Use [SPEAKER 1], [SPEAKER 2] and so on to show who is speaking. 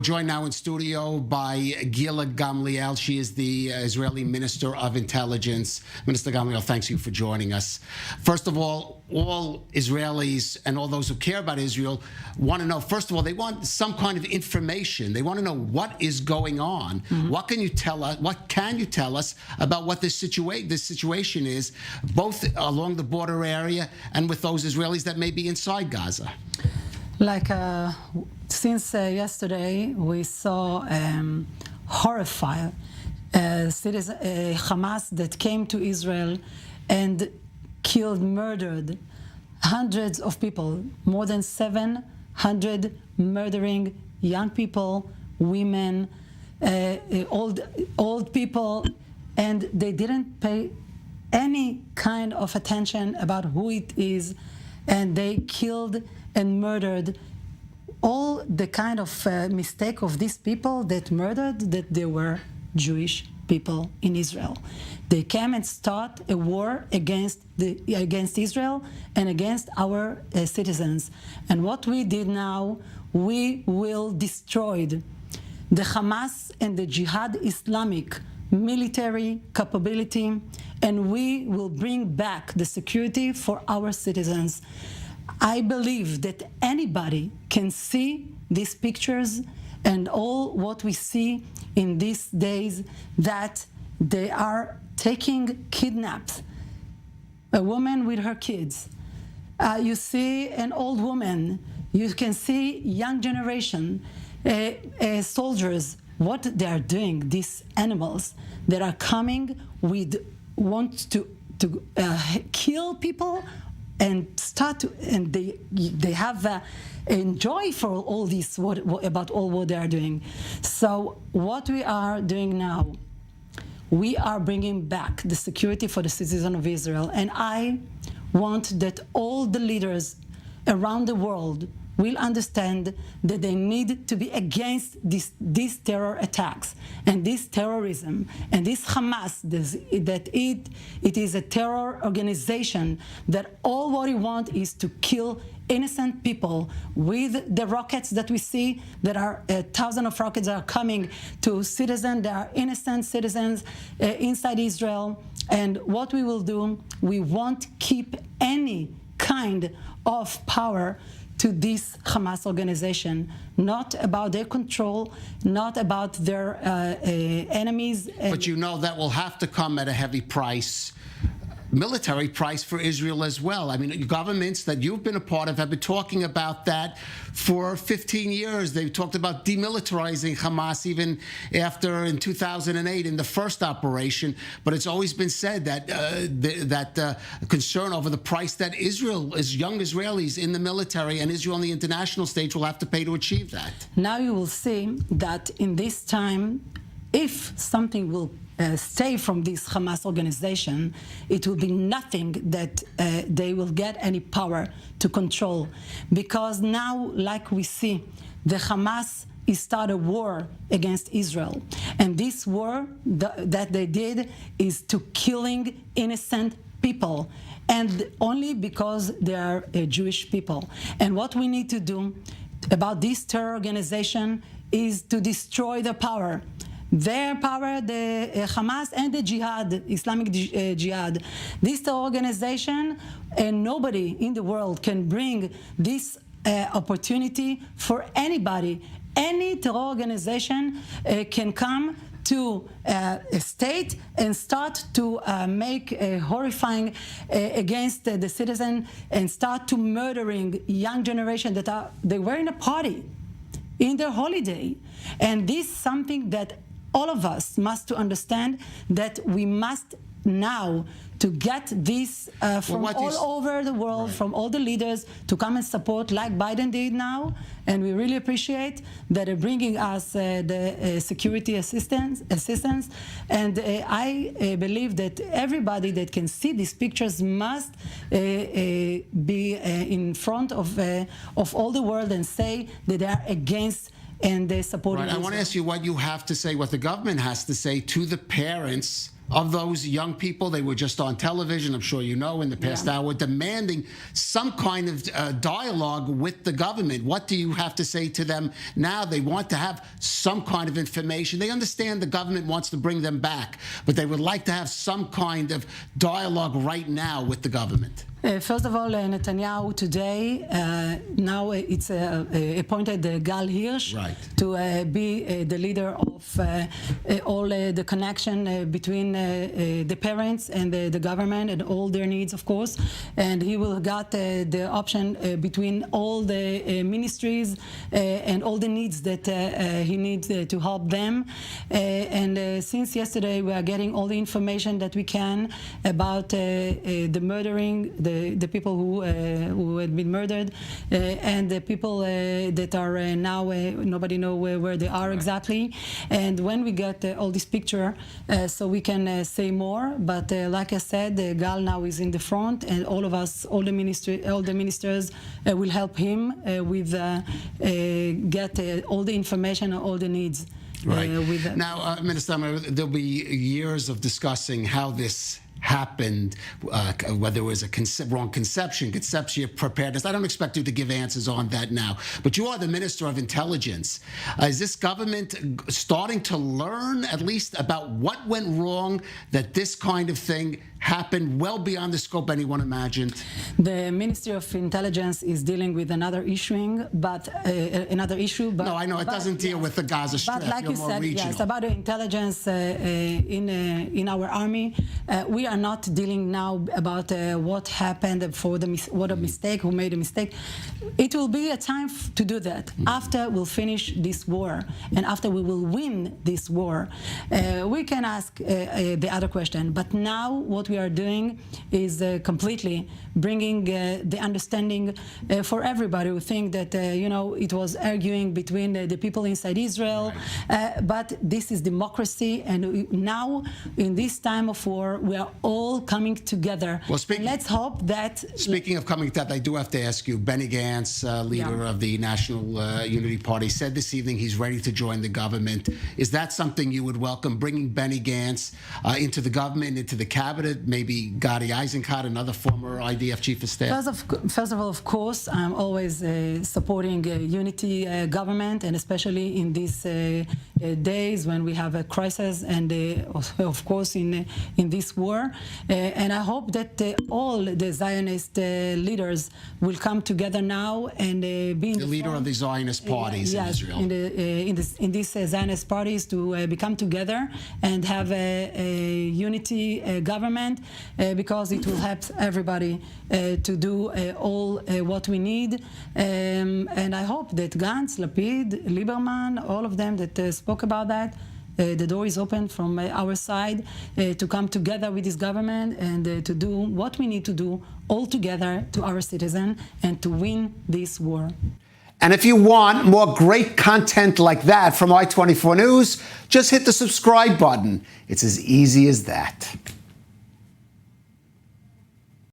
[SPEAKER 1] Joined now in studio by Gila Gamliel. She is the Israeli Minister of Intelligence. Minister Gamliel, thanks you for joining us. First of all Israelis and all those who care about Israel want to know, first of all, they want some kind of information. They want to know what is going on. Mm-hmm. What can you tell us about what this situation is, both along the border area and with those Israelis that may be inside Gaza?
[SPEAKER 2] Since yesterday, we saw horrified Hamas that came to Israel and murdered hundreds of people, more than 700 murdering young people, women, old people, and they didn't pay any kind of attention about who it is, and they killed and murdered. All the kind of mistake of these people that murdered, that they were Jewish people in Israel. They came and start a war against Israel and against our citizens. And what we did now, we will destroy the Hamas and the Jihad Islamic military capability, and we will bring back the security for our citizens. I believe that anybody can see these pictures and all what we see in these days, that they are kidnapped a woman with her kids. You see an old woman. You can see young generation, soldiers, what they are doing, these animals that are coming want to kill people and they have enjoy for all this about what they are doing. So what we are doing now, we are bringing back the security for the citizens of Israel, and I want that all the leaders around the world will understand that they need to be against these terror attacks and this terrorism and this Hamas, that it is a terror organization that all what it wants is to kill innocent people with the rockets that we see. There are thousands of rockets that are coming to citizens. There are innocent citizens inside Israel. And what we will do, we won't keep any kind of power to this Hamas organization, not about their control, not about their enemies.
[SPEAKER 1] But you know that will have to come at a heavy price, military price for Israel as well. I mean, governments that you've been a part of have been talking about that for 15 years. They've talked about demilitarizing Hamas even after in 2008 in the first operation. But it's always been said that concern over the price that Israel, as young Israelis in the military and Israel on the international stage, will have to pay to achieve that.
[SPEAKER 2] Now you will see that in this time, if something will stay from this Hamas organization, it will be nothing that they will get any power to control. Because now, like we see, the Hamas start a war against Israel. And this war that they did is to killing innocent people, and only because they are Jewish people. And what we need to do about this terror organization is to destroy the power. Their power, the Hamas and the Jihad, Islamic Jihad. This organization, and nobody in the world can bring this opportunity for anybody. Any terror organization can come to a state and start to make horrifying against the citizen and start to murdering young generation they were in a party, in their holiday. And this is something that all of us must to understand, that we must now to get this from all over the world, right, from all the leaders to come and support like Biden did now. And we really appreciate that they're bringing us the security assistance. And I believe that everybody that can see these pictures must be in front of all the world and say that they are against and they support.
[SPEAKER 1] Right. I want to ask you what you have to say, what the government has to say to the parents of those young people. They were just on television, I'm sure you know, in the past hour, demanding some kind of dialogue with the government. What do you have to say to them now? They want to have some kind of information. They understand the government wants to bring them back, but they would like to have some kind of dialogue right now with the government.
[SPEAKER 2] First of all, Netanyahu today, now it's appointed Gal Hirsch to be the leader of all the connection between the parents and the government and all their needs, of course. And he will got the option between all the ministries and all the needs that he needs to help them. And since yesterday, we are getting all the information that we can about the murdering, the people who had been murdered, and the people that are now nobody know where they are exactly. And when we get all this picture, so we can say more. But like I said, Gal now is in the front, and all of us, all the ministers will help him with get all the information and all the needs.
[SPEAKER 1] Right. Now, Minister, there'll be years of discussing how this happened, whether it was a wrong conception preparedness. I don't expect you to give answers on that now, but you are the Minister of Intelligence. Is this government starting to learn at least about what went wrong, that this kind of thing happened well beyond the scope anyone imagined?
[SPEAKER 2] The Ministry of Intelligence is dealing with another issue, but
[SPEAKER 1] no, I know it doesn't deal with the Gaza Strip.
[SPEAKER 2] But like you said, yes, about the intelligence in our army, we are not dealing now about what happened for what a mistake, who made a mistake. It will be a time to do that after we'll finish this war and after we will win this war. We can ask the other question, but now what we are doing is completely bringing the understanding for everybody who think that it was arguing between the people inside Israel, but this is democracy, and now in this time of war we are all coming together. Well, let's hope that.
[SPEAKER 1] Speaking of coming together, I do have to ask you. Benny Gantz, leader of the National Unity Party, said this evening he's ready to join the government. Is that something you would welcome? Bringing Benny Gantz into the government, into the cabinet? Maybe Gadi Eisenkot, another former IDF chief of staff?
[SPEAKER 2] First of all, of course, I'm always supporting unity government, and especially in these days when we have a crisis and, of course, in this war. And I hope that all the Zionist leaders will come together now and be in the
[SPEAKER 1] leader of the Zionist parties in Israel.
[SPEAKER 2] In these Zionist parties to become together and have a unity government, because it will help everybody to do all what we need. And I hope that Gantz, Lapid, Lieberman, all of them that spoke about that, the door is open from our side to come together with this government and to do what we need to do all together to our citizens and to win this war.
[SPEAKER 1] And if you want more great content like that from I-24 News, just hit the subscribe button. It's as easy as that.